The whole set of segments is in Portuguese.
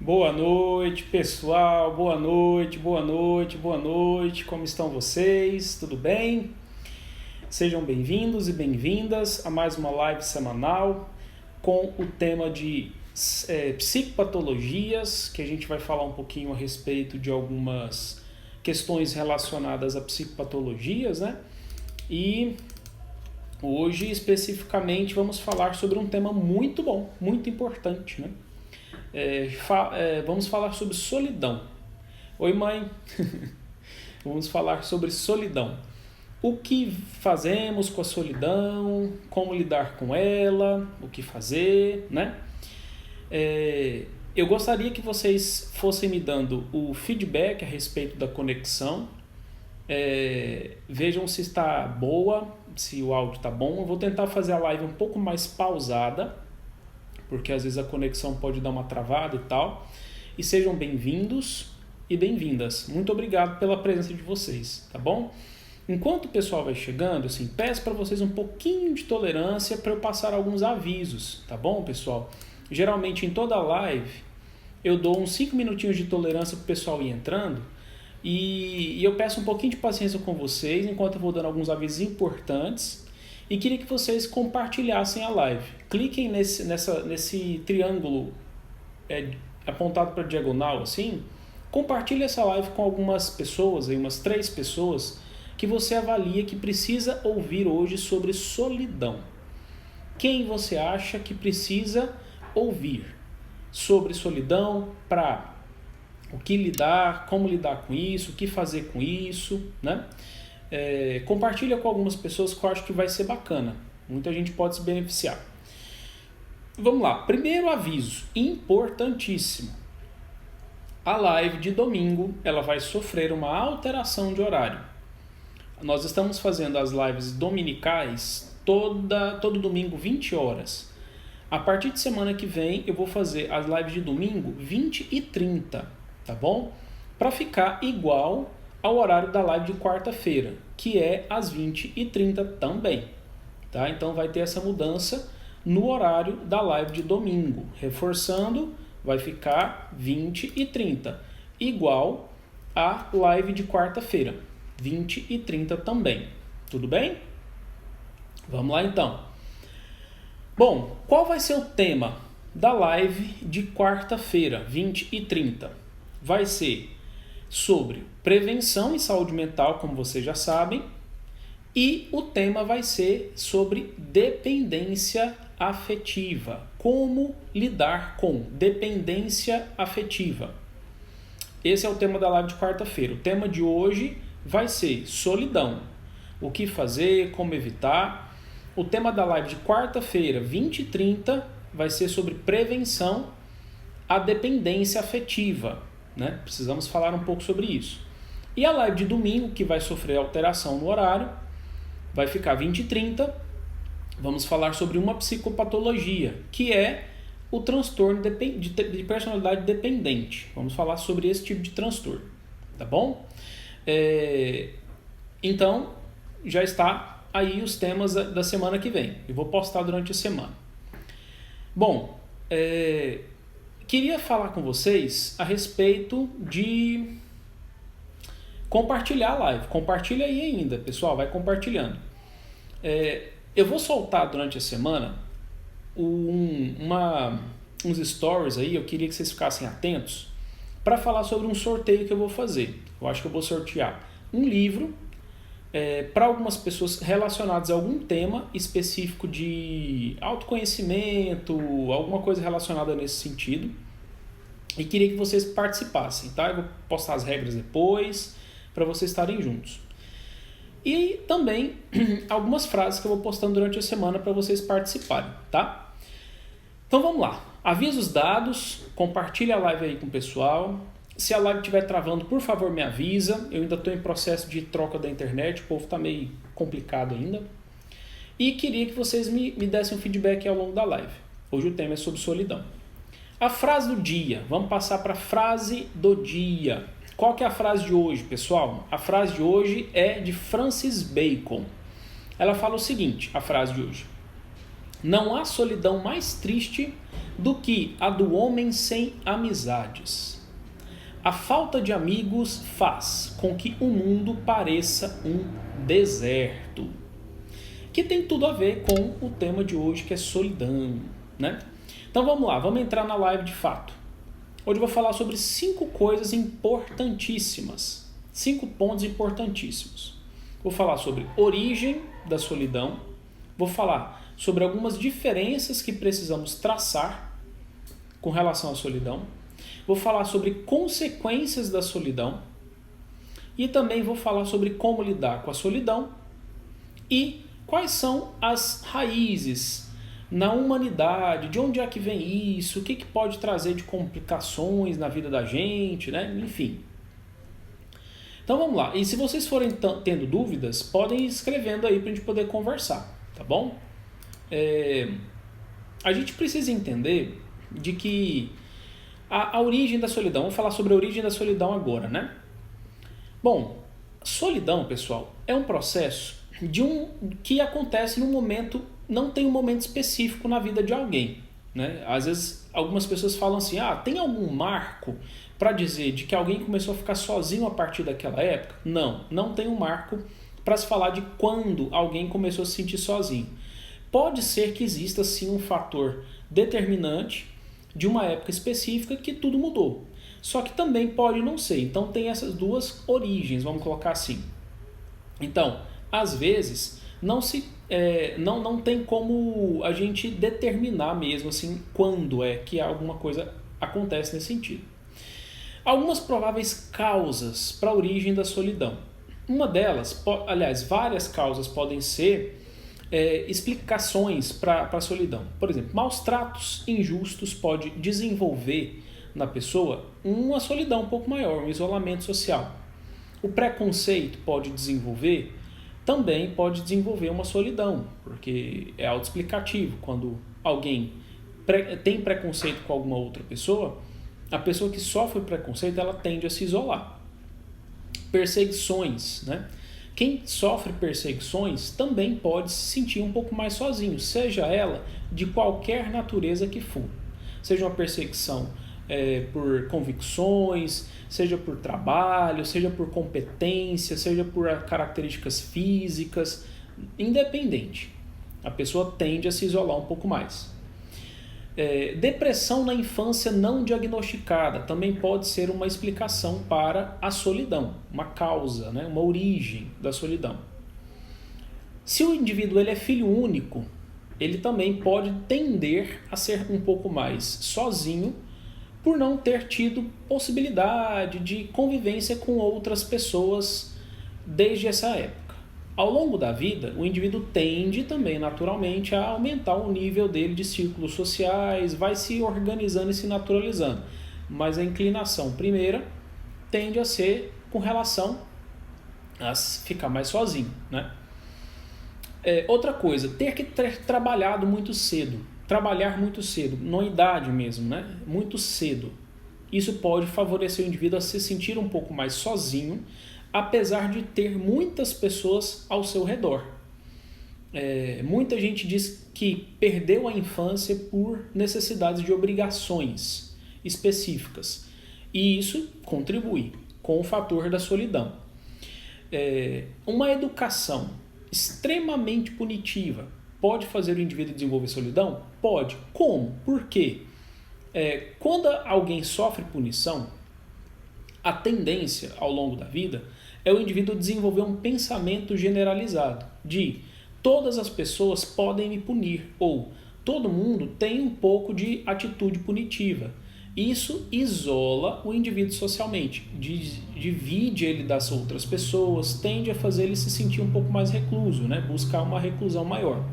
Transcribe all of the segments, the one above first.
Boa noite, pessoal. Boa noite, boa noite, boa noite. Como estão vocês? Tudo bem? Sejam bem-vindos e bem-vindas a mais uma live semanal com o tema de psicopatologias, que a gente vai falar um pouquinho a respeito de algumas questões relacionadas a psicopatologias, né? E hoje, especificamente, vamos falar sobre um tema muito bom, muito importante, né? Vamos falar sobre solidão. Oi, mãe. Vamos falar sobre solidão. O que fazemos com a solidão, como lidar com ela, o que fazer, né? Eu gostaria que vocês fossem me dando o feedback a respeito da conexão. Vejam se está boa, se o áudio está bom. Eu vou tentar fazer a live um pouco mais pausada, porque às vezes a conexão pode dar uma travada e tal. E sejam bem-vindos e bem-vindas. Muito obrigado pela presença de vocês, tá bom? Enquanto o pessoal vai chegando, assim, peço para vocês um pouquinho de tolerância para eu passar alguns avisos, tá bom, pessoal? Geralmente em toda live eu dou uns 5 minutinhos de tolerância para o pessoal ir entrando e eu peço um pouquinho de paciência com vocês enquanto eu vou dando alguns avisos importantes. E queria que vocês compartilhassem a live. Cliquem nesse triângulo apontado para a diagonal, assim. Compartilhe essa live com algumas pessoas, umas 3 pessoas, que você avalia que precisa ouvir hoje sobre solidão. Quem você acha que precisa ouvir sobre solidão, para o que lidar, como lidar com isso, o que fazer com isso, né? Compartilha com algumas pessoas que eu acho que vai ser bacana. Muita gente pode se beneficiar. Vamos lá. Primeiro aviso, importantíssimo. A live de domingo ela vai sofrer uma alteração de horário. Nós estamos fazendo as lives dominicais todo domingo 20 horas. A partir de semana que vem eu vou fazer as lives de domingo 20 e 30, tá bom? Para ficar igual ao horário da live de quarta-feira, que é às 20 e 30 também. Tá? Então vai ter essa mudança no horário da live de domingo. Reforçando, vai ficar 20 e 30, igual à live de quarta-feira, 20 e 30 também. Tudo bem? Vamos lá então. Bom, qual vai ser o tema da live de quarta-feira, 20 e 30? Vai ser sobre prevenção e saúde mental, como vocês já sabem, e o tema vai ser sobre dependência afetiva. Como lidar com dependência afetiva. Esse é o tema da live de quarta-feira. O tema de hoje vai ser solidão. O que fazer, como evitar. O tema da live de quarta-feira, 20 e 30, vai ser sobre prevenção à dependência afetiva. Né? Precisamos falar um pouco sobre isso. E a live de domingo, que vai sofrer alteração no horário, vai ficar 20 e 30. Vamos falar sobre uma psicopatologia, que é o transtorno de personalidade dependente. Vamos falar sobre esse tipo de transtorno, tá bom? Então, já está aí os temas da semana que vem. Eu vou postar durante a semana. Bom, queria falar com vocês a respeito de compartilhar a live. Compartilha aí ainda, pessoal, vai compartilhando. Eu vou soltar durante a semana uns stories aí, eu queria que vocês ficassem atentos para falar sobre um sorteio que eu vou fazer. Eu acho que eu vou sortear um livro para algumas pessoas relacionadas a algum tema específico de autoconhecimento, alguma coisa relacionada nesse sentido. E queria que vocês participassem, tá? Eu vou postar as regras depois, para vocês estarem juntos. E também algumas frases que eu vou postando durante a semana para vocês participarem, tá? Então vamos lá. Avisos dados, compartilha a live aí com o pessoal. Se a live estiver travando, por favor me avisa. Eu ainda estou em processo de troca da internet, o povo está meio complicado ainda. E queria que vocês me dessem um feedback ao longo da live. Hoje o tema é sobre solidão. A frase do dia, vamos passar para a frase do dia. Qual que é a frase de hoje, pessoal? A frase de hoje é de Francis Bacon. Ela fala o seguinte, a frase de hoje: não há solidão mais triste do que a do homem sem amizades. A falta de amigos faz com que o mundo pareça um deserto. Que tem tudo a ver com o tema de hoje, que é solidão, né? Então vamos lá, vamos entrar na live de fato. Hoje eu vou falar sobre 5 coisas importantíssimas, 5 pontos importantíssimos. Vou falar sobre origem da solidão, vou falar sobre algumas diferenças que precisamos traçar com relação à solidão, vou falar sobre consequências da solidão e também vou falar sobre como lidar com a solidão e quais são as raízes na humanidade, de onde é que vem isso, o que pode trazer de complicações na vida da gente, né? Enfim. Então vamos lá. E se vocês forem tendo dúvidas, podem ir escrevendo aí para a gente poder conversar, tá bom? A gente precisa entender de que a origem da solidão, vamos falar sobre a origem da solidão agora, né? Bom, solidão, pessoal, é um processo que acontece num momento, não tem um momento específico na vida de alguém, né? Às vezes algumas pessoas falam assim, tem algum marco para dizer de que alguém começou a ficar sozinho a partir daquela época? Não tem um marco para se falar de quando alguém começou a se sentir sozinho. Pode ser que exista sim um fator determinante de uma época específica que tudo mudou. Só que também pode não ser. Então tem essas duas origens, vamos colocar assim. Então, às vezes, não tem como a gente determinar mesmo assim quando é que alguma coisa acontece nesse sentido. Algumas prováveis causas para a origem da solidão. Uma delas, aliás, várias causas podem ser explicações para a solidão. Por exemplo, maus tratos injustos pode desenvolver na pessoa uma solidão um pouco maior, um isolamento social. O preconceito também pode desenvolver uma solidão, porque é autoexplicativo. Quando alguém tem preconceito com alguma outra pessoa, a pessoa que sofre preconceito, ela tende a se isolar. Perseguições, né? Quem sofre perseguições também pode se sentir um pouco mais sozinho, seja ela de qualquer natureza que for. Seja uma perseguição por convicções, seja por trabalho, seja por competência, seja por características físicas, independente. A pessoa tende a se isolar um pouco mais. Depressão na infância não diagnosticada também pode ser uma explicação para a solidão, uma causa, né? Uma origem da solidão. Se o indivíduo é filho único, ele também pode tender a ser um pouco mais sozinho por não ter tido possibilidade de convivência com outras pessoas desde essa época. Ao longo da vida, o indivíduo tende também naturalmente a aumentar o nível dele de círculos sociais, vai se organizando e se naturalizando. Mas a inclinação primeira tende a ser com relação a ficar mais sozinho, né? Outra coisa, ter que ter trabalhar muito cedo, numa idade mesmo, né? Muito cedo. Isso pode favorecer o indivíduo a se sentir um pouco mais sozinho, apesar de ter muitas pessoas ao seu redor. Muita gente diz que perdeu a infância por necessidades de obrigações específicas. E isso contribui com o fator da solidão. Uma educação extremamente punitiva pode fazer o indivíduo desenvolver solidão? Pode. Como? Por quê? Quando alguém sofre punição, a tendência ao longo da vida é o indivíduo desenvolver um pensamento generalizado de todas as pessoas podem me punir ou todo mundo tem um pouco de atitude punitiva. Isso isola o indivíduo socialmente, divide ele das outras pessoas, tende a fazer ele se sentir um pouco mais recluso, né? Buscar uma reclusão maior.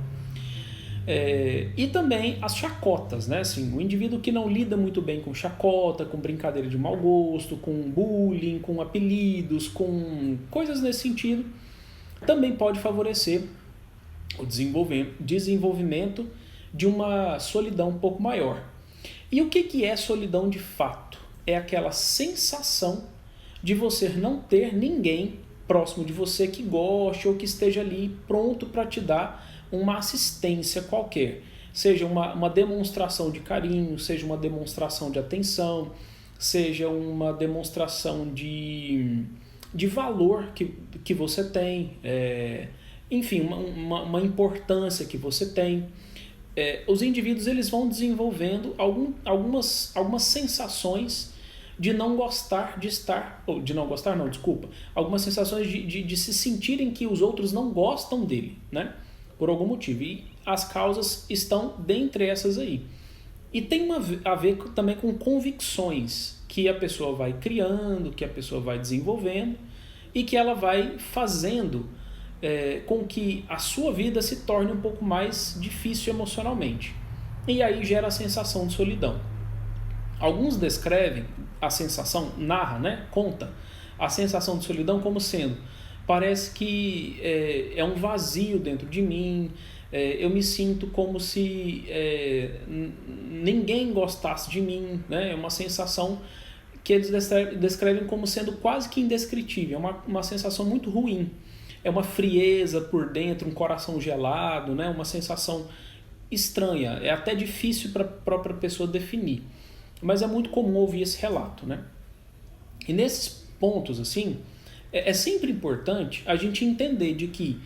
E também as chacotas, né? Assim, o indivíduo que não lida muito bem com chacota, com brincadeira de mau gosto, com bullying, com apelidos, com coisas nesse sentido, também pode favorecer o desenvolvimento de uma solidão um pouco maior. E o que é solidão de fato? É aquela sensação de você não ter ninguém próximo de você que goste ou que esteja ali pronto para te dar uma assistência qualquer. seja uma demonstração de carinho, seja uma demonstração de atenção, seja uma demonstração de valor que você tem, enfim, uma importância que você tem. Os indivíduos eles vão desenvolvendo algumas sensações de não gostar de estar, ou de não gostar não, desculpa, algumas sensações de se sentirem que os outros não gostam dele, né? Por algum motivo. E as causas estão dentre essas aí. E tem a ver também com convicções que a pessoa vai criando, que a pessoa vai desenvolvendo e que ela vai fazendo com que a sua vida se torne um pouco mais difícil emocionalmente. E aí gera a sensação de solidão. Alguns descrevem a sensação, conta a sensação de solidão como sendo, parece que é um vazio dentro de mim, eu me sinto como se ninguém gostasse de mim, né? É uma sensação que eles descrevem como sendo quase que indescritível, é uma sensação muito ruim. É uma frieza por dentro, um coração gelado, né? Uma sensação estranha, é até difícil para a própria pessoa definir. Mas é muito comum ouvir esse relato, né? E nesses pontos, assim, é sempre importante a gente entender de que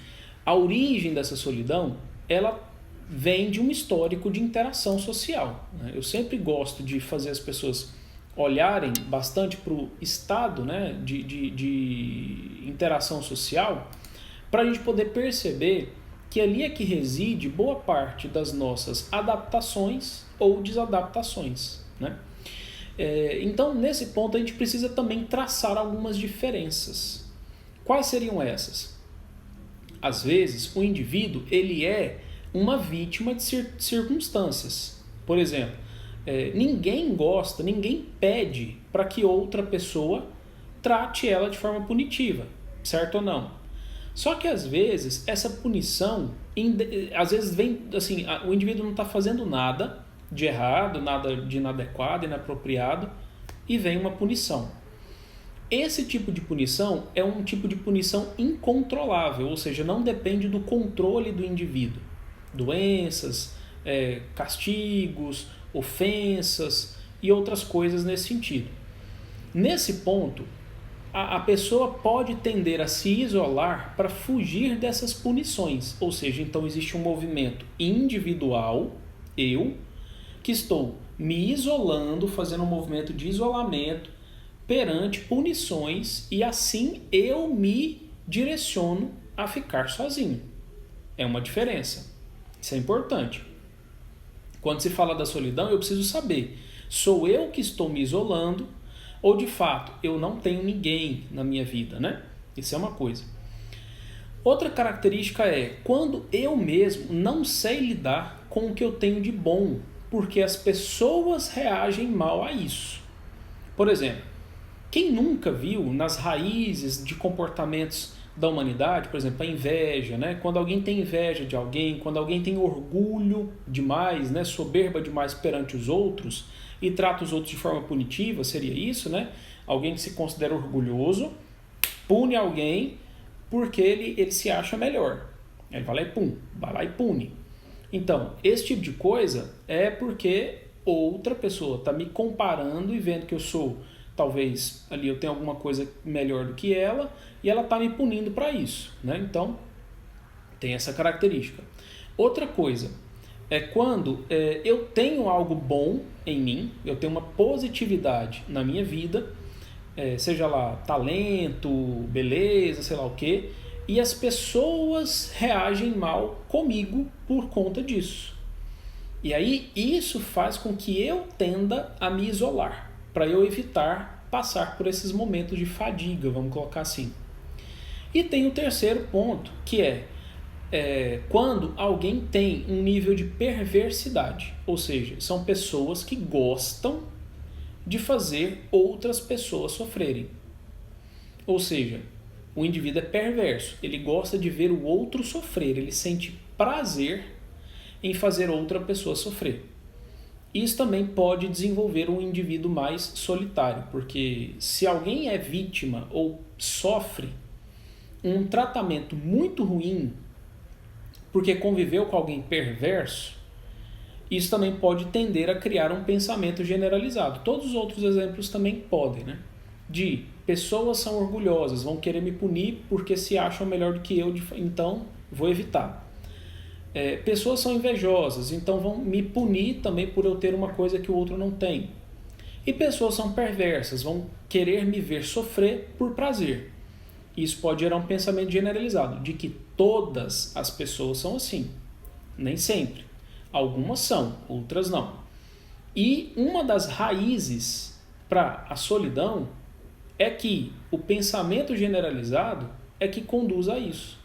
a origem dessa solidão, ela vem de um histórico de interação social, né? Eu sempre gosto de fazer as pessoas olharem bastante para o estado, né, de interação social, para a gente poder perceber que ali é que reside boa parte das nossas adaptações ou desadaptações, né? Então, nesse ponto, a gente precisa também traçar algumas diferenças. Quais seriam essas? Às vezes, o indivíduo ele é uma vítima de circunstâncias. Por exemplo, ninguém gosta, ninguém pede para que outra pessoa trate ela de forma punitiva, certo ou não? Só que às vezes essa punição, às vezes vem assim, o indivíduo não está fazendo nada de errado, nada de inadequado, inapropriado, e vem uma punição. Esse tipo de punição é um tipo de punição incontrolável, ou seja, não depende do controle do indivíduo. Doenças, castigos, ofensas e outras coisas nesse sentido. Nesse ponto, a pessoa pode tender a se isolar para fugir dessas punições. Ou seja, então existe um movimento individual, que estou me isolando, fazendo um movimento de isolamento perante punições e assim eu me direciono a ficar sozinho. É uma diferença. Isso é importante. Quando se fala da solidão, eu preciso saber, sou eu que estou me isolando ou de fato eu não tenho ninguém na minha vida, né? Isso é uma coisa. Outra característica é quando eu mesmo não sei lidar com o que eu tenho de bom, porque as pessoas reagem mal a isso. Por exemplo, quem nunca viu nas raízes de comportamentos da humanidade, por exemplo, a inveja, né? Quando alguém tem inveja de alguém, quando alguém tem orgulho demais, né? Soberba demais perante os outros e trata os outros de forma punitiva, seria isso, né? Alguém que se considera orgulhoso pune alguém porque ele se acha melhor. Ele vai lá e pune. Então, esse tipo de coisa é porque outra pessoa está me comparando e vendo que eu sou, talvez ali eu tenho alguma coisa melhor do que ela e ela está me punindo para isso, né? Então, tem essa característica. Outra coisa é quando eu tenho algo bom em mim, eu tenho uma positividade na minha vida, seja lá talento, beleza, sei lá o quê, e as pessoas reagem mal comigo por conta disso. E aí isso faz com que eu tenda a me isolar, para eu evitar passar por esses momentos de fadiga, vamos colocar assim. E tem o terceiro ponto, que é quando alguém tem um nível de perversidade, ou seja, são pessoas que gostam de fazer outras pessoas sofrerem. Ou seja, o indivíduo é perverso, ele gosta de ver o outro sofrer, ele sente prazer em fazer outra pessoa sofrer. Isso também pode desenvolver um indivíduo mais solitário, porque se alguém é vítima ou sofre um tratamento muito ruim porque conviveu com alguém perverso, Isso também pode tender a criar um pensamento generalizado. Todos os outros exemplos também podem, né? De pessoas são orgulhosas, vão querer me punir porque se acham melhor do que eu, então vou evitar. Pessoas são invejosas, então vão me punir também por eu ter uma coisa que o outro não tem. E pessoas são perversas, vão querer me ver sofrer por prazer. Isso pode gerar um pensamento generalizado, de que todas as pessoas são assim. Nem sempre. Algumas são, outras não. E uma das raízes para a solidão é que o pensamento generalizado é que conduz a isso.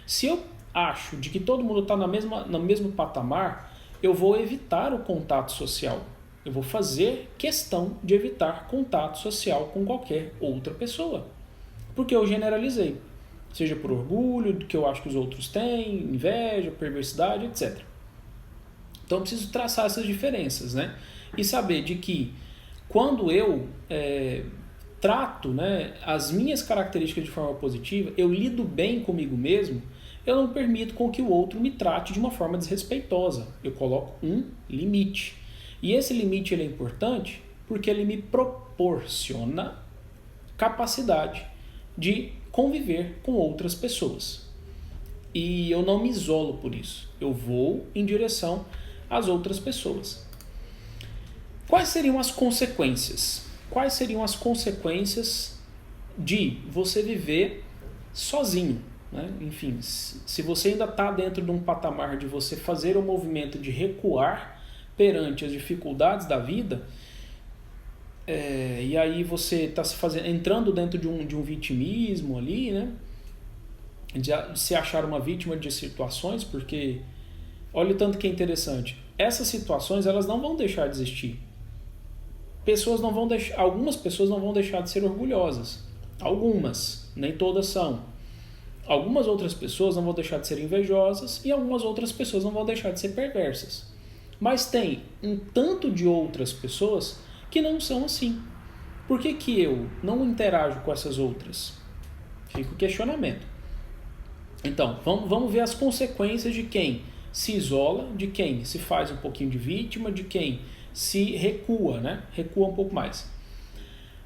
Se eu acho de que todo mundo está no mesmo patamar, eu vou evitar o contato social. Eu vou fazer questão de evitar contato social com qualquer outra pessoa. Porque eu generalizei. Seja por orgulho, do que eu acho que os outros têm, inveja, perversidade, etc. Então eu preciso traçar essas diferenças, né? E saber de que quando eu trato, né, as minhas características de forma positiva, eu lido bem comigo mesmo, eu não permito com que o outro me trate de uma forma desrespeitosa. Eu coloco um limite. E esse limite ele é importante porque ele me proporciona capacidade de conviver com outras pessoas. E eu não me isolo por isso. Eu vou em direção às outras pessoas. Quais seriam as consequências? Quais seriam as consequências de você viver sozinho? Né? Enfim, se você ainda está dentro de um patamar de você fazer o movimento de recuar perante as dificuldades da vida, e aí você está entrando dentro de um vitimismo ali, né? De se achar uma vítima de situações, porque olha o tanto que é interessante. Essas situações elas não vão deixar de existir. Algumas pessoas não vão deixar de ser orgulhosas. Algumas, nem todas são. Algumas outras pessoas não vão deixar de ser invejosas e algumas outras pessoas não vão deixar de ser perversas. Mas tem um tanto de outras pessoas que não são assim. Por que que eu não interajo com essas outras? Fica o questionamento. Então, vamos ver as consequências de quem se isola, de quem se faz um pouquinho de vítima, de quem se recua, né? Recua um pouco mais.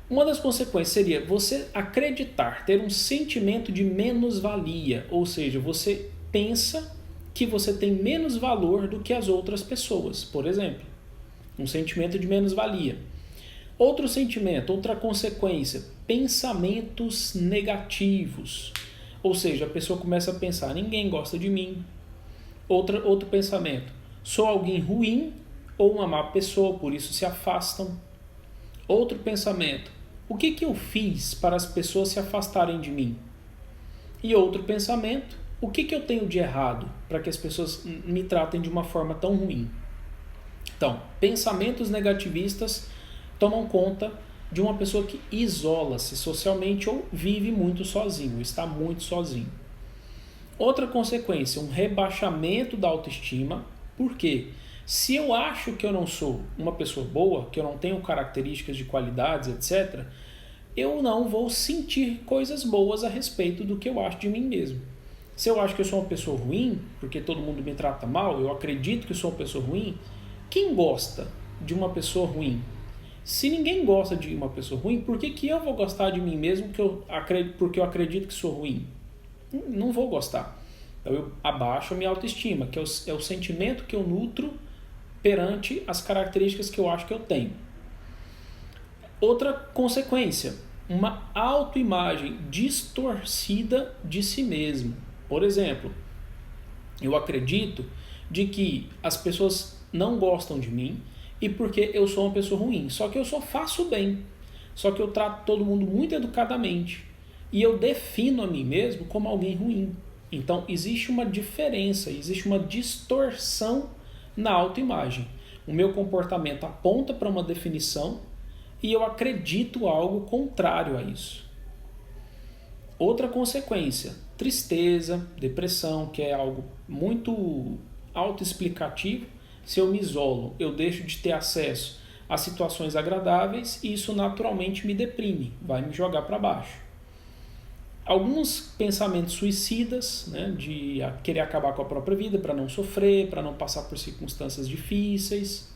Uma das consequências seria você acreditar, ter um sentimento de menos-valia, ou seja, você pensa que você tem menos valor do que as outras pessoas, por exemplo. Um sentimento de menos-valia. Outro sentimento, outra consequência, pensamentos negativos. Ou seja, a pessoa começa a pensar, ninguém gosta de mim. Outro pensamento, sou alguém ruim ou uma má pessoa, por isso se afastam. Outro pensamento, o que eu fiz para as pessoas se afastarem de mim? E outro pensamento, o que eu tenho de errado para que as pessoas me tratem de uma forma tão ruim? Então, pensamentos negativistas tomam conta de uma pessoa que isola-se socialmente ou vive muito sozinho, está muito sozinho. Outra consequência, um rebaixamento da autoestima. Por quê? Se eu acho que eu não sou uma pessoa boa, que eu não tenho características de qualidades, etc., eu não vou sentir coisas boas a respeito do que eu acho de mim mesmo. Se eu acho que eu sou uma pessoa ruim, porque todo mundo me trata mal, eu acredito que eu sou uma pessoa ruim, quem gosta de uma pessoa ruim? Se ninguém gosta de uma pessoa ruim, por que eu vou gostar de mim mesmo porque eu acredito que sou ruim? Não vou gostar. Então eu abaixo a minha autoestima, que é o sentimento que eu nutro perante as características que eu acho que eu tenho. Outra consequência, uma autoimagem distorcida de si mesmo. Por exemplo, eu acredito de que as pessoas não gostam de mim e porque eu sou uma pessoa ruim. Só que eu só faço bem. Só que eu trato todo mundo muito educadamente. E eu defino a mim mesmo como alguém ruim. Então existe uma diferença, existe uma distorção na autoimagem. O meu comportamento aponta para uma definição e eu acredito algo contrário a isso. Outra consequência, tristeza, depressão, que é algo muito autoexplicativo. Se eu me isolo, eu deixo de ter acesso a situações agradáveis e isso naturalmente me deprime, vai me jogar para baixo. Alguns pensamentos suicidas, né, de querer acabar com a própria vida para não sofrer, para não passar por circunstâncias difíceis.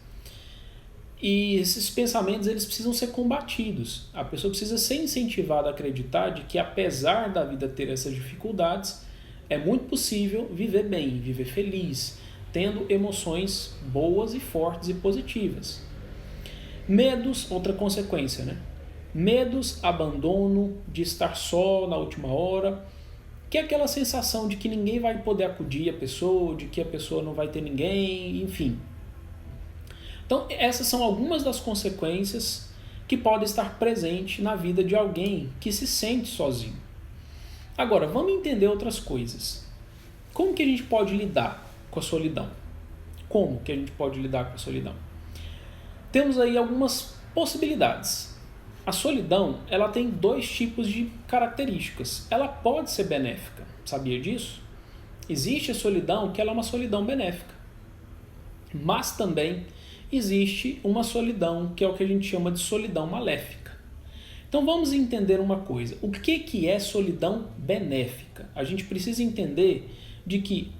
E esses pensamentos eles precisam ser combatidos. A pessoa precisa ser incentivada a acreditar de que, apesar da vida ter essas dificuldades, é muito possível viver bem, viver feliz, tendo emoções boas e fortes e positivas. Medos, outra consequência, né? Medos, abandono, de estar só na última hora, que é aquela sensação de que ninguém vai poder acudir a pessoa, de que a pessoa não vai ter ninguém, enfim. Então, essas são algumas das consequências que podem estar presentes na vida de alguém que se sente sozinho. Agora, vamos entender outras coisas. Como que a gente pode lidar com a solidão? Como que a gente pode lidar com a solidão? Temos aí algumas possibilidades. A solidão, ela tem dois tipos de características. Ela pode ser benéfica, sabia disso? Existe a solidão que ela é uma solidão benéfica. Mas também existe uma solidão que é o que a gente chama de solidão maléfica. Então vamos entender uma coisa. O que é solidão benéfica? A gente precisa entender de que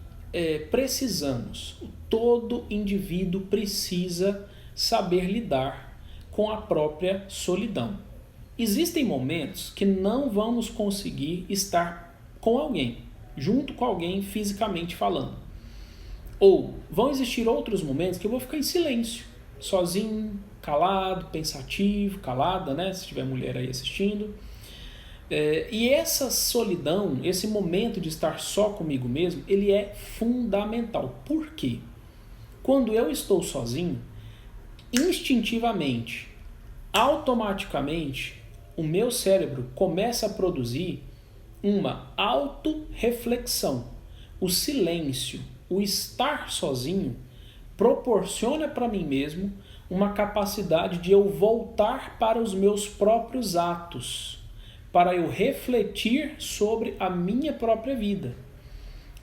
precisamos, todo indivíduo precisa saber lidar com a própria solidão. Existem momentos que não vamos conseguir estar com alguém, junto com alguém fisicamente falando. Ou vão existir outros momentos que eu vou ficar em silêncio, sozinho, calado, pensativo, calada, né? Se tiver mulher aí assistindo. E essa solidão, esse momento de estar só comigo mesmo, ele é fundamental. Por quê? Quando eu estou sozinho, instintivamente, automaticamente, o meu cérebro começa a produzir uma autorreflexão. O silêncio, o estar sozinho, proporciona para mim mesmo uma capacidade de eu voltar para os meus próprios atos, para eu refletir sobre a minha própria vida.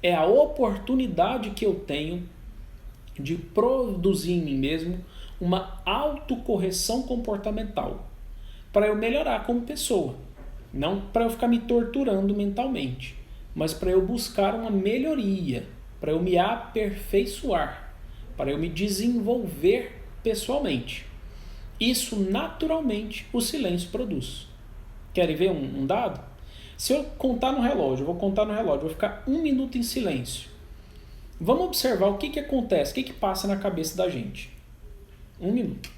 É a oportunidade que eu tenho de produzir em mim mesmo uma autocorreção comportamental, para eu melhorar como pessoa, não para eu ficar me torturando mentalmente, mas para eu buscar uma melhoria, para eu me aperfeiçoar, para eu me desenvolver pessoalmente. Isso naturalmente o silêncio produz. Querem ver um dado? Se eu contar no relógio, vou ficar 1 minuto em silêncio. Vamos observar o que acontece, o que passa na cabeça da gente. 1 minuto.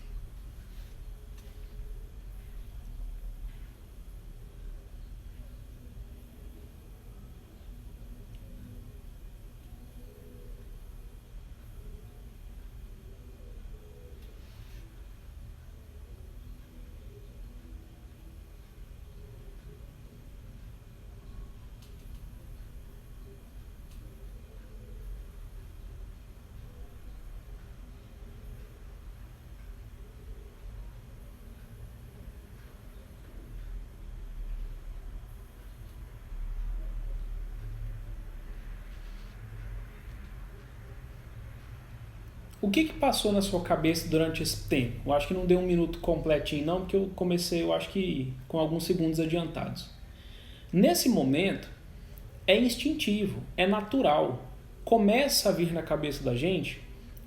O que passou na sua cabeça durante esse tempo? Eu acho que não deu 1 minuto completinho não, porque eu comecei, eu acho que com alguns segundos adiantados. Nesse momento, é instintivo, é natural. Começa a vir na cabeça da gente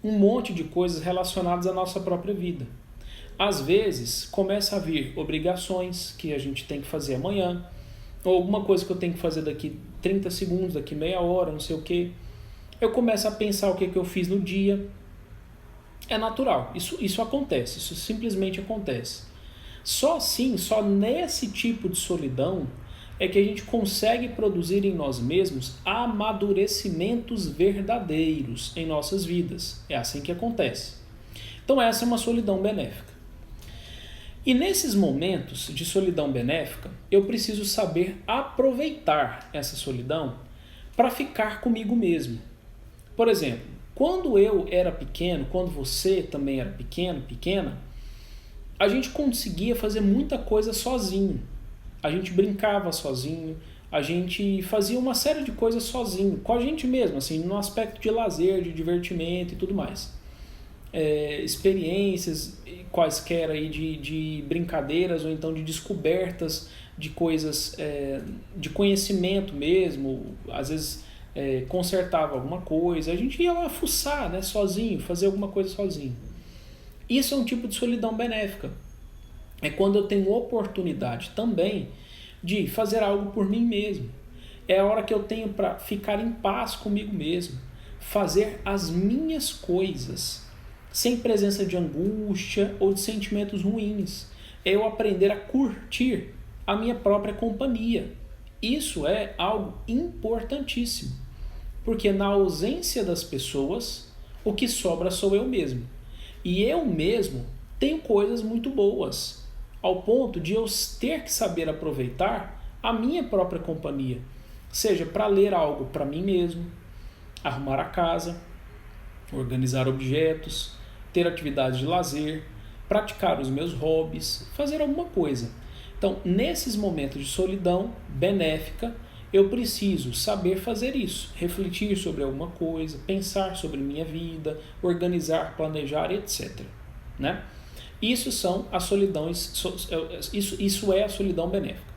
um monte de coisas relacionadas à nossa própria vida. Às vezes, começa a vir obrigações que a gente tem que fazer amanhã, ou alguma coisa que eu tenho que fazer daqui 30 segundos, daqui meia hora, não sei o quê. Eu começo a pensar o que eu fiz no dia. É natural, isso acontece, isso simplesmente acontece. Só assim, só nesse tipo de solidão é que a gente consegue produzir em nós mesmos amadurecimentos verdadeiros em nossas vidas. É assim que acontece. Então essa é uma solidão benéfica. E nesses momentos de solidão benéfica, eu preciso saber aproveitar essa solidão para ficar comigo mesmo. Por exemplo, quando eu era pequeno, quando você também era pequeno, pequena, a gente conseguia fazer muita coisa sozinho. A gente brincava sozinho, a gente fazia uma série de coisas sozinho, com a gente mesmo, assim, no aspecto de lazer, de divertimento e tudo mais. experiências quaisquer aí de brincadeiras ou então de descobertas de coisas, de conhecimento mesmo, às vezes consertava alguma coisa, a gente ia lá fuçar, né, sozinho, fazer alguma coisa sozinho. Isso é um tipo de solidão benéfica. É quando eu tenho oportunidade também de fazer algo por mim mesmo. É a hora que eu tenho para ficar em paz comigo mesmo, fazer as minhas coisas, sem presença de angústia ou de sentimentos ruins. É eu aprender a curtir a minha própria companhia. Isso é algo importantíssimo, porque na ausência das pessoas, o que sobra sou eu mesmo. E eu mesmo tenho coisas muito boas, ao ponto de eu ter que saber aproveitar a minha própria companhia, seja para ler algo para mim mesmo, arrumar a casa, organizar objetos, ter atividades de lazer, praticar os meus hobbies, fazer alguma coisa. Então, nesses momentos de solidão benéfica, eu preciso saber fazer isso, refletir sobre alguma coisa, pensar sobre minha vida, organizar, planejar, etc. Né? Isso são as solidões, isso é a solidão benéfica.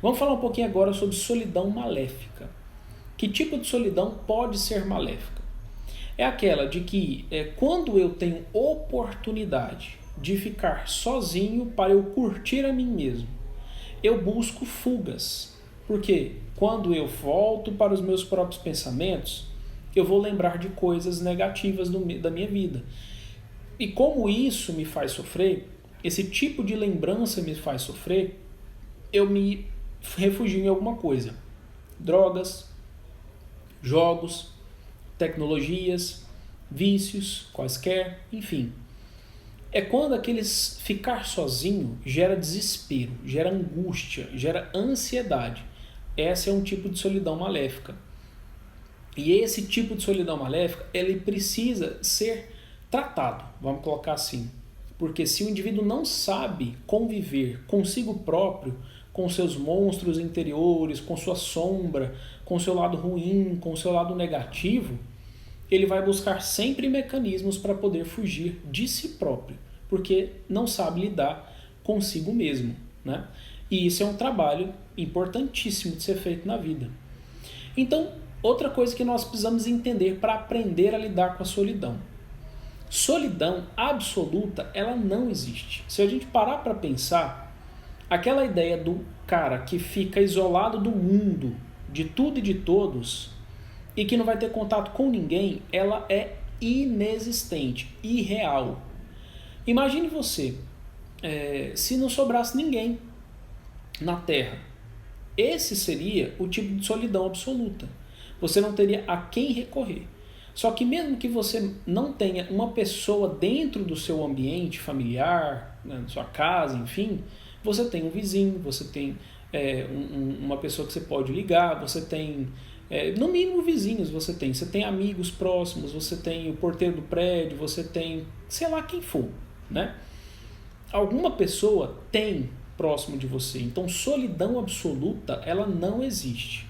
Vamos falar um pouquinho agora sobre solidão maléfica. Que tipo de solidão pode ser maléfica? É aquela de que quando eu tenho oportunidade de ficar sozinho para eu curtir a mim mesmo, eu busco fugas. Porque quando eu volto para os meus próprios pensamentos, eu vou lembrar de coisas negativas da minha vida. E como isso me faz sofrer, esse tipo de lembrança me faz sofrer, eu me refugio em alguma coisa. Drogas, jogos, tecnologias, vícios, quaisquer, enfim. É quando aqueles ficar sozinho gera desespero, gera angústia, gera ansiedade. Esse é um tipo de solidão maléfica. E esse tipo de solidão maléfica, ele precisa ser tratado, vamos colocar assim. Porque se o indivíduo não sabe conviver consigo próprio, com seus monstros interiores, com sua sombra, com seu lado ruim, com seu lado negativo, ele vai buscar sempre mecanismos para poder fugir de si próprio, porque não sabe lidar consigo mesmo, né? E isso é um trabalho importantíssimo de ser feito na vida. Então, outra coisa que nós precisamos entender para aprender a lidar com a solidão. Solidão absoluta, ela não existe. Se a gente parar para pensar, aquela ideia do cara que fica isolado do mundo, de tudo e de todos, e que não vai ter contato com ninguém, ela é inexistente, irreal. Imagine você, se não sobrasse ninguém na Terra. Esse seria o tipo de solidão absoluta. Você não teria a quem recorrer. Só que mesmo que você não tenha uma pessoa dentro do seu ambiente familiar, na sua casa, enfim, você tem um vizinho, você tem uma pessoa que você pode ligar, você tem, no mínimo, vizinhos, você tem amigos próximos, você tem o porteiro do prédio, você tem, sei lá quem for, né? Alguma pessoa tem próximo de você. Então, solidão absoluta, ela não existe.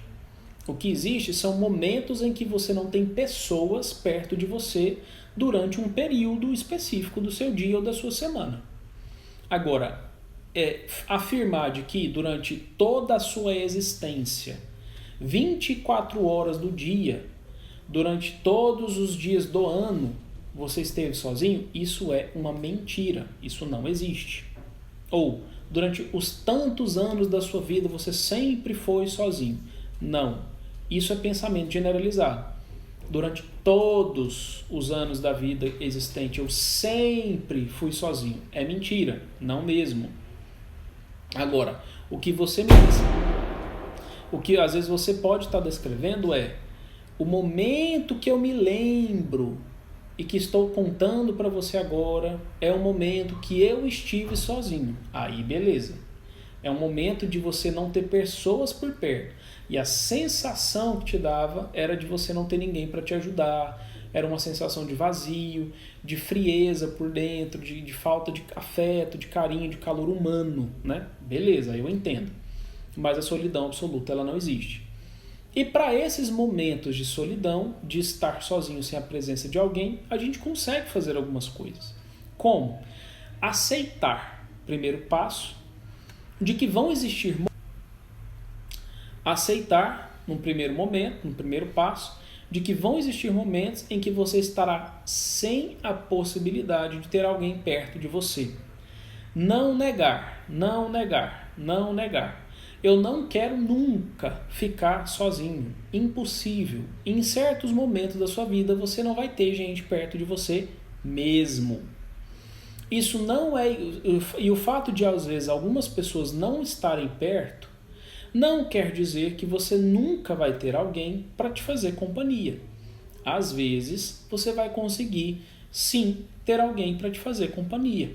O que existe são momentos em que você não tem pessoas perto de você durante um período específico do seu dia ou da sua semana. Agora, afirmar de que durante toda a sua existência, 24 horas do dia, durante todos os dias do ano, você esteve sozinho, isso é uma mentira, isso não existe. Ou, durante os tantos anos da sua vida, você sempre foi sozinho. Não. Isso é pensamento generalizado. Durante todos os anos da vida existente, eu sempre fui sozinho. É mentira, não mesmo. Agora, o que você me diz, o que às vezes você pode estar descrevendo é o momento que eu me lembro e que estou contando para você agora é o momento que eu estive sozinho. Aí, beleza. É um momento de você não ter pessoas por perto. E a sensação que te dava era de você não ter ninguém para te ajudar. Era uma sensação de vazio, de frieza por dentro, de falta de afeto, de carinho, de calor humano, né? Beleza, eu entendo. Mas a solidão absoluta, ela não existe. E para esses momentos de solidão, de estar sozinho sem a presença de alguém, a gente consegue fazer algumas coisas. Como? Aceitar, primeiro passo, de que vão existir. Aceitar, num primeiro momento, no primeiro passo, de que vão existir momentos em que você estará sem a possibilidade de ter alguém perto de você. Não negar, não negar, não negar. Eu não quero nunca ficar sozinho. Impossível. Em certos momentos da sua vida você não vai ter gente perto de você mesmo. Isso não é... E o fato de às vezes algumas pessoas não estarem perto não quer dizer que você nunca vai ter alguém para te fazer companhia. Às vezes você vai conseguir sim ter alguém para te fazer companhia.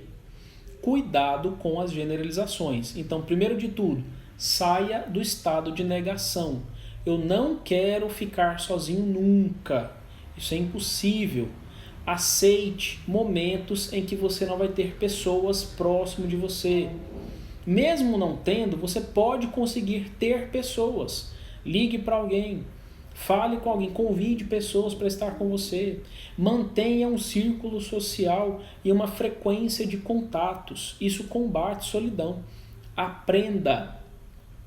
Cuidado com as generalizações. Então, primeiro de tudo, saia do estado de negação. Eu não quero ficar sozinho nunca. Isso é impossível. Aceite momentos em que você não vai ter pessoas próximo de você. Mesmo não tendo, você pode conseguir ter pessoas. Ligue para alguém. Fale com alguém, convide pessoas para estar com você. Mantenha um círculo social e uma frequência de contatos. Isso combate solidão. Aprenda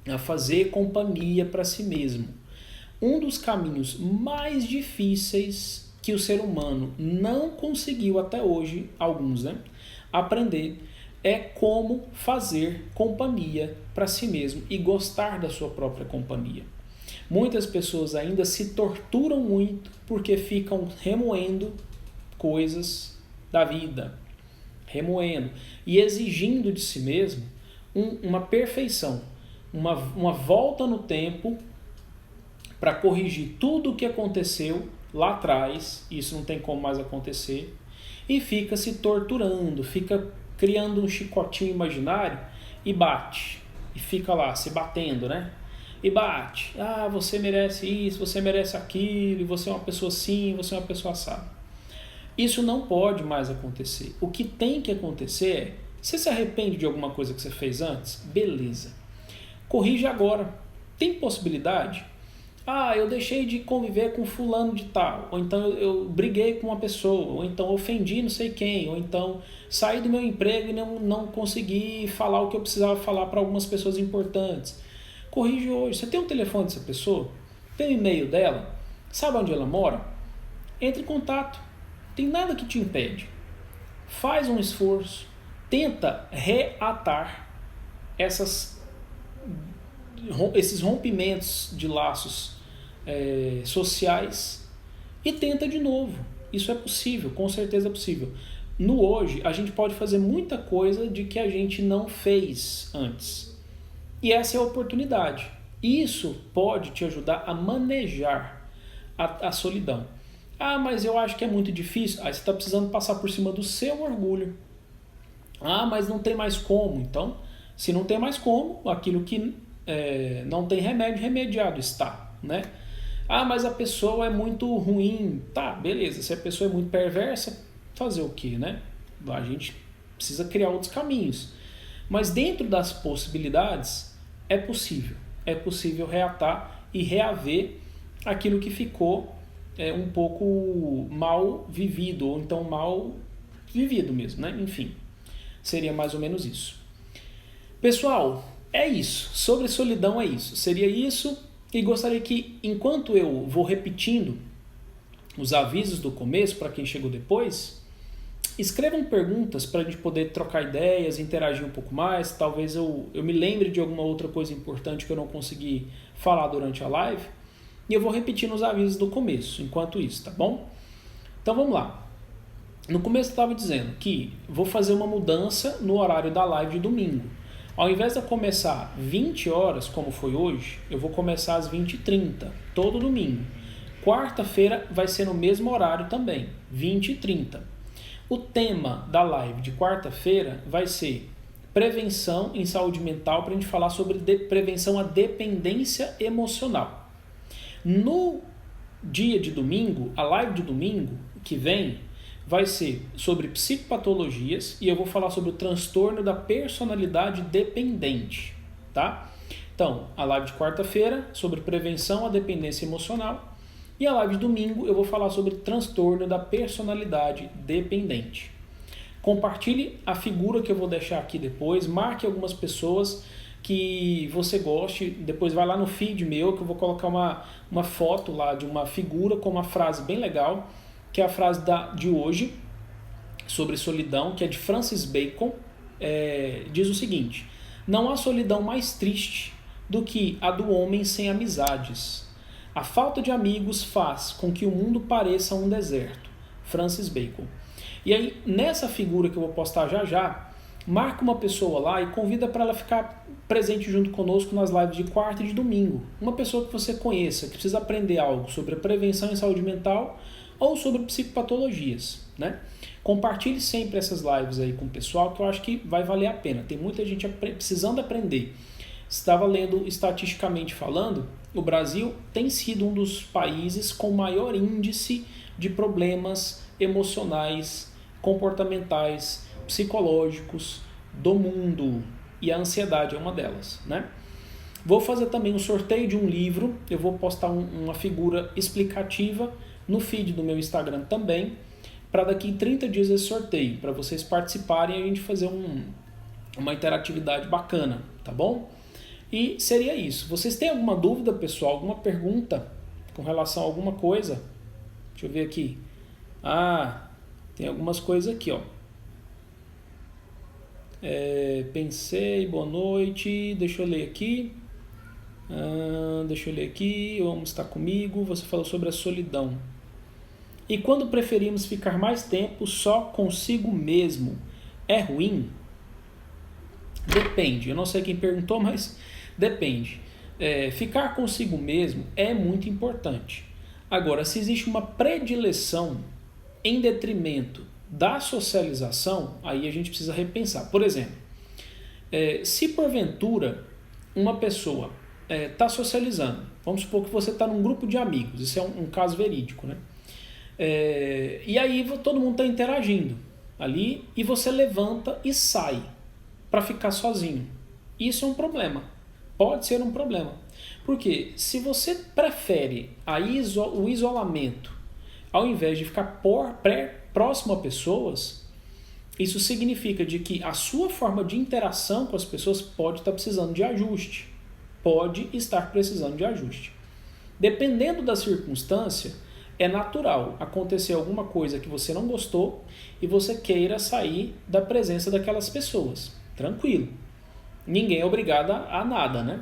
a fazer companhia para si mesmo. Um dos caminhos mais difíceis que o ser humano não conseguiu até hoje, alguns, aprender, é como fazer companhia para si mesmo e gostar da sua própria companhia. Muitas pessoas ainda se torturam muito porque ficam remoendo coisas da vida, remoendo e exigindo de si mesmo uma perfeição, uma volta no tempo para corrigir tudo o que aconteceu lá atrás, isso não tem como mais acontecer, e fica se torturando, fica criando um chicotinho imaginário e bate, e fica lá se batendo, e bate, você merece isso, você merece aquilo, você é uma pessoa assim, você é uma pessoa assada. Isso não pode mais acontecer. O que tem que acontecer é, você se arrepende de alguma coisa que você fez antes? Beleza. Corrige agora. Tem possibilidade? Eu deixei de conviver com fulano de tal, ou então eu briguei com uma pessoa, ou então ofendi não sei quem, ou então saí do meu emprego e não consegui falar o que eu precisava falar para algumas pessoas importantes. Corrige hoje. Você tem o telefone dessa pessoa? Tem o e-mail dela? Sabe onde ela mora? Entre em contato. Tem nada que te impede. Faz um esforço. Tenta reatar esses rompimentos de laços sociais e tenta de novo. Isso é possível, com certeza é possível. No hoje, a gente pode fazer muita coisa de que a gente não fez antes. E essa é a oportunidade. Isso pode te ajudar a manejar a solidão. Mas eu acho que é muito difícil. Aí você está precisando passar por cima do seu orgulho. Mas não tem mais como. Então, se não tem mais como, aquilo que não tem remédio, remediado está, mas a pessoa é muito ruim. Tá, beleza. Se a pessoa é muito perversa, fazer o quê, A gente precisa criar outros caminhos. Mas dentro das possibilidades, é possível reatar e reaver aquilo que ficou um pouco mal vivido, ou então mal vivido mesmo, Enfim, seria mais ou menos isso. Pessoal, é isso. Sobre solidão é isso. Seria isso, e gostaria que, enquanto eu vou repetindo os avisos do começo, para quem chegou depois, escrevam perguntas para a gente poder trocar ideias, interagir um pouco mais. Talvez eu me lembre de alguma outra coisa importante que eu não consegui falar durante a live. E eu vou repetindo os avisos do começo, enquanto isso, tá bom? Então vamos lá. No começo eu estava dizendo que vou fazer uma mudança no horário da live de domingo. Ao invés de eu começar 20 horas, como foi hoje, eu vou começar às 20h30, todo domingo. Quarta-feira vai ser no mesmo horário também, 20h30. O tema da live de quarta-feira vai ser prevenção em saúde mental, para a gente falar sobre prevenção à dependência emocional. No dia de domingo, a live de domingo que vem, vai ser sobre psicopatologias e eu vou falar sobre o transtorno da personalidade dependente, tá? Então, a live de quarta-feira sobre prevenção à dependência emocional e a live de domingo eu vou falar sobre transtorno da personalidade dependente. Compartilhe a figura que eu vou deixar aqui depois, marque algumas pessoas que você goste, depois vai lá no feed meu que eu vou colocar uma foto lá de uma figura com uma frase bem legal, que é a frase de hoje sobre solidão, que é de Francis Bacon, diz o seguinte: não há solidão mais triste do que a do homem sem amizades. A falta de amigos faz com que o mundo pareça um deserto. Francis Bacon. E aí, nessa figura que eu vou postar já já, marca uma pessoa lá e convida para ela ficar presente junto conosco nas lives de quarta e de domingo. Uma pessoa que você conheça, que precisa aprender algo sobre a prevenção em saúde mental ou sobre psicopatologias, né? Compartilhe sempre essas lives aí com o pessoal, que eu acho que vai valer a pena. Tem muita gente precisando aprender. Estava lendo estatisticamente falando, o Brasil tem sido um dos países com maior índice de problemas emocionais, comportamentais, psicológicos do mundo. E a ansiedade é uma delas, né? Vou fazer também um sorteio de um livro. Eu vou postar uma figura explicativa no feed do meu Instagram também, para daqui a 30 dias esse sorteio, para vocês participarem e a gente fazer uma interatividade bacana, tá bom? E seria isso. Vocês têm alguma dúvida, pessoal? Alguma pergunta com relação a alguma coisa? Deixa eu ver aqui. Tem algumas coisas aqui, ó. Pensei, boa noite. Deixa eu ler aqui. Vamos estar comigo. Você falou sobre a solidão. E quando preferimos ficar mais tempo só consigo mesmo, é ruim? Depende. Eu não sei quem perguntou, mas depende. Ficar consigo mesmo é muito importante. Agora, se existe uma predileção em detrimento da socialização, aí a gente precisa repensar. Por exemplo, se porventura uma pessoa está socializando, vamos supor que você está num grupo de amigos, isso é um caso verídico, né? E aí todo mundo está interagindo ali e você levanta e sai para ficar sozinho. Isso é um problema. Pode ser um problema. Porque se você prefere o isolamento ao invés de ficar próximo a pessoas, isso significa de que a sua forma de interação com as pessoas pode estar precisando de ajuste. Pode estar precisando de ajuste. Dependendo da circunstância, é natural acontecer alguma coisa que você não gostou e você queira sair da presença daquelas pessoas. Tranquilo. Ninguém é obrigado a nada, né?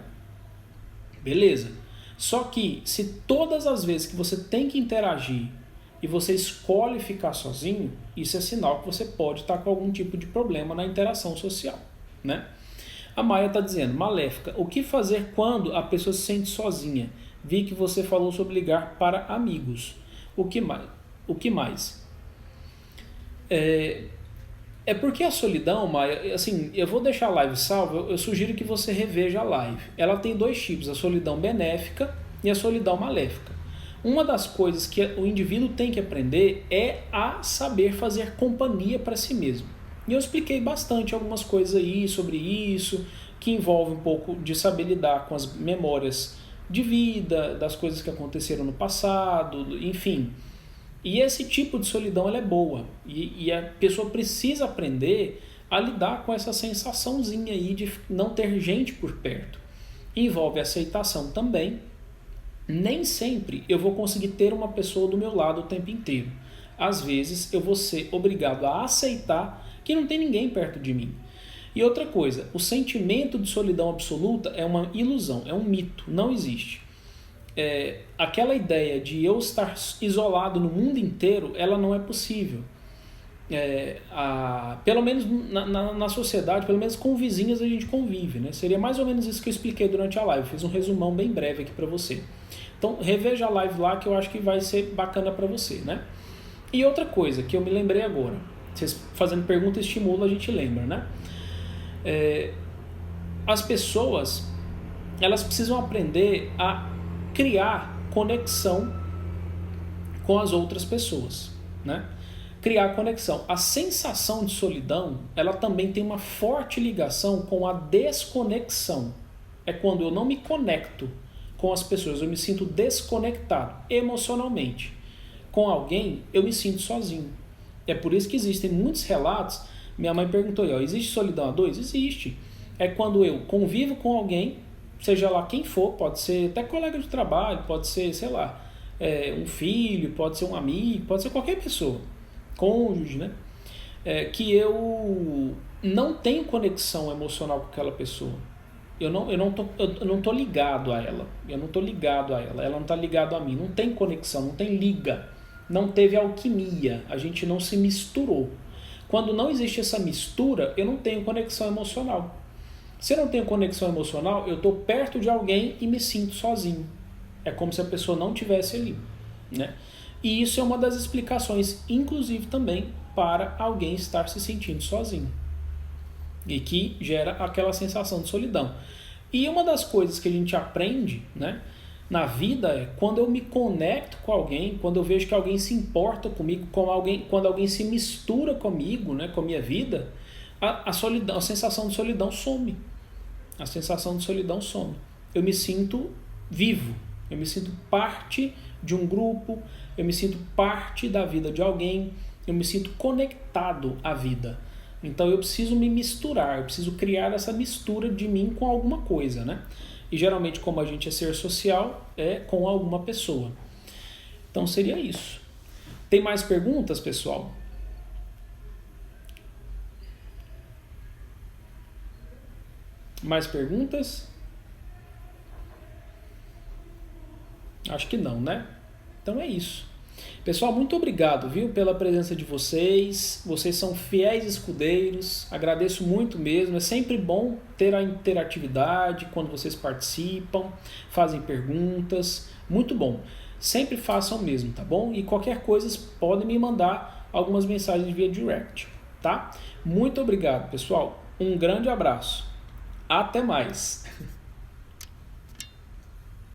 Beleza. Só que se todas as vezes que você tem que interagir e você escolhe ficar sozinho, isso é sinal que você pode estar com algum tipo de problema na interação social, né? A Maia está dizendo: Maléfica, o que fazer quando a pessoa se sente sozinha? Vi que você falou sobre ligar para amigos. O que mais? É porque a solidão, Maia, assim, eu vou deixar a live salva, eu sugiro que você reveja a live. Ela tem dois tipos, a solidão benéfica e a solidão maléfica. Uma das coisas que o indivíduo tem que aprender é a saber fazer companhia para si mesmo. E eu expliquei bastante algumas coisas aí sobre isso, que envolve um pouco de saber lidar com as memórias de vida, das coisas que aconteceram no passado, enfim. E esse tipo de solidão ela é boa. E a pessoa precisa aprender a lidar com essa sensaçãozinha aí de não ter gente por perto. Envolve aceitação também. Nem sempre eu vou conseguir ter uma pessoa do meu lado o tempo inteiro. Às vezes eu vou ser obrigado a aceitar que não tem ninguém perto de mim. E outra coisa, o sentimento de solidão absoluta é uma ilusão, é um mito, não existe. Aquela ideia de eu estar isolado no mundo inteiro, ela não é possível. Pelo menos na sociedade, pelo menos com vizinhas a gente convive, né? Seria mais ou menos isso que eu expliquei durante a live. Fiz um resumão bem breve aqui para você. Então reveja a live lá que eu acho que vai ser bacana para você, né? E outra coisa que eu me lembrei agora, vocês fazendo pergunta estimula, a gente lembra, né? As pessoas, elas precisam aprender a criar conexão com as outras pessoas, né? Criar conexão. A sensação de solidão, ela também tem uma forte ligação com a desconexão. é quando eu não me conecto com as pessoas, eu me sinto desconectado emocionalmente. Com alguém, eu me sinto sozinho. É por isso que existem muitos relatos. Minha mãe perguntou aí, ó, existe solidão a dois? Existe. É quando eu convivo com alguém, seja lá quem for, pode ser até colega de trabalho, pode ser, sei lá, um filho, pode ser um amigo, pode ser qualquer pessoa, cônjuge, né? Que eu não tenho conexão emocional com aquela pessoa. Eu não tô ligado a ela. Eu não tô ligado a ela. Ela não tá ligada a mim. Não tem conexão, não tem liga. Não teve alquimia. A gente não se misturou. Quando não existe essa mistura, eu não tenho conexão emocional. Se eu não tenho conexão emocional, eu tô perto de alguém e me sinto sozinho. É como se a pessoa não tivesse ali, né? E isso é uma das explicações, inclusive também, para alguém estar se sentindo sozinho. E que gera aquela sensação de solidão. E uma das coisas que a gente aprende, né, na vida é quando eu me conecto com alguém, quando eu vejo que alguém se importa comigo, quando alguém se mistura comigo, né, com a minha vida, a solidão, a sensação de solidão some. A sensação de solidão some. Eu me sinto vivo, eu me sinto parte de um grupo, eu me sinto parte da vida de alguém, eu me sinto conectado à vida. Então eu preciso me misturar, eu preciso criar essa mistura de mim com alguma coisa, né? E geralmente, como a gente é ser social, é com alguma pessoa. Então seria isso. Tem mais perguntas, pessoal? Mais perguntas? Acho que não, né? Então é isso. Pessoal, muito obrigado, viu, pela presença de vocês. Vocês são fiéis escudeiros. Agradeço muito mesmo. É sempre bom ter a interatividade quando vocês participam, fazem perguntas. Muito bom. Sempre façam mesmo, tá bom? E qualquer coisa, podem me mandar algumas mensagens via direct, tá? Muito obrigado, pessoal. Um grande abraço. Até mais.